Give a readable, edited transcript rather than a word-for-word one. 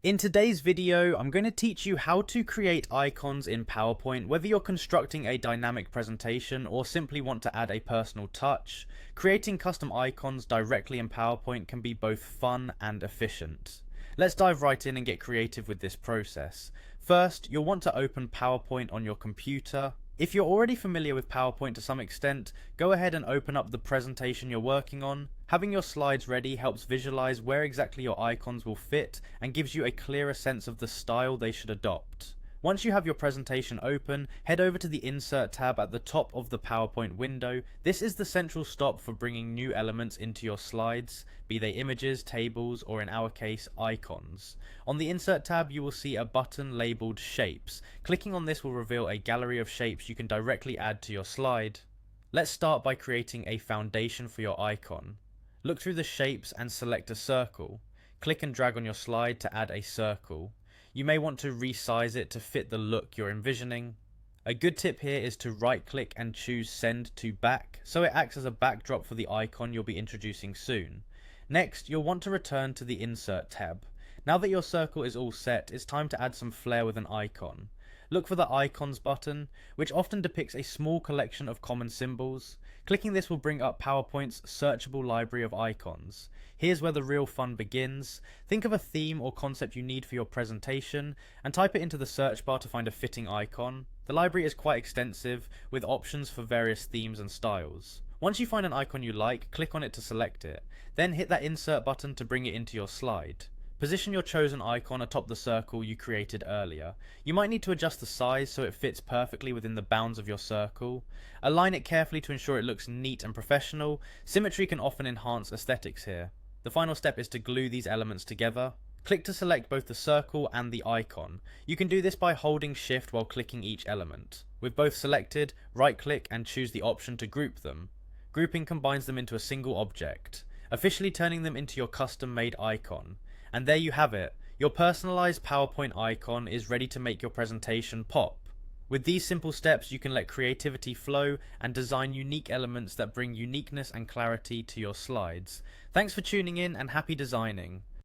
In today's video, I'm going to teach you how to create icons in PowerPoint, whether you're constructing a dynamic presentation or simply want to add a personal touch. Creating custom icons directly in PowerPoint can be both fun and efficient. Let's dive right in and get creative with this process. First, you'll want to open PowerPoint on your computer. If you're already familiar with PowerPoint to some extent, go ahead and open up the presentation you're working on. Having your slides ready helps visualize where exactly your icons will fit and gives you a clearer sense of the style they should adopt. Once you have your presentation open, head over to the Insert tab at the top of the PowerPoint window. This is the central stop for bringing new elements into your slides, be they images, tables, or in our case, icons. On the Insert tab, you will see a button labeled Shapes. Clicking on this will reveal a gallery of shapes you can directly add to your slide. Let's start by creating a foundation for your icon. Look through the shapes and select a circle. Click and drag on your slide to add a circle. You may want to resize it to fit the look you're envisioning. A good tip here is to right click and choose Send to Back, so it acts as a backdrop for the icon you'll be introducing soon. Next, you'll want to return to the Insert tab. Now that your circle is all set, it's time to add some flair with an icon. Look for the Icons button, which often depicts a small collection of common symbols. Clicking this will bring up PowerPoint's searchable library of icons. Here's where the real fun begins. Think of a theme or concept you need for your presentation and type it into the search bar to find a fitting icon. The library is quite extensive, with options for various themes and styles. Once you find an icon you like, click on it to select it. Then hit that Insert button to bring it into your slide. Position your chosen icon atop the circle you created earlier. You might need to adjust the size so it fits perfectly within the bounds of your circle. Align it carefully to ensure it looks neat and professional. Symmetry can often enhance aesthetics here. The final step is to glue these elements together. Click to select both the circle and the icon. You can do this by holding Shift while clicking each element. With both selected, right click and choose the option to group them. Grouping combines them into a single object, officially turning them into your custom made icon. And there you have it. Your personalized PowerPoint icon is ready to make your presentation pop. With these simple steps, you can let creativity flow and design unique elements that bring uniqueness and clarity to your slides. Thanks for tuning in and happy designing.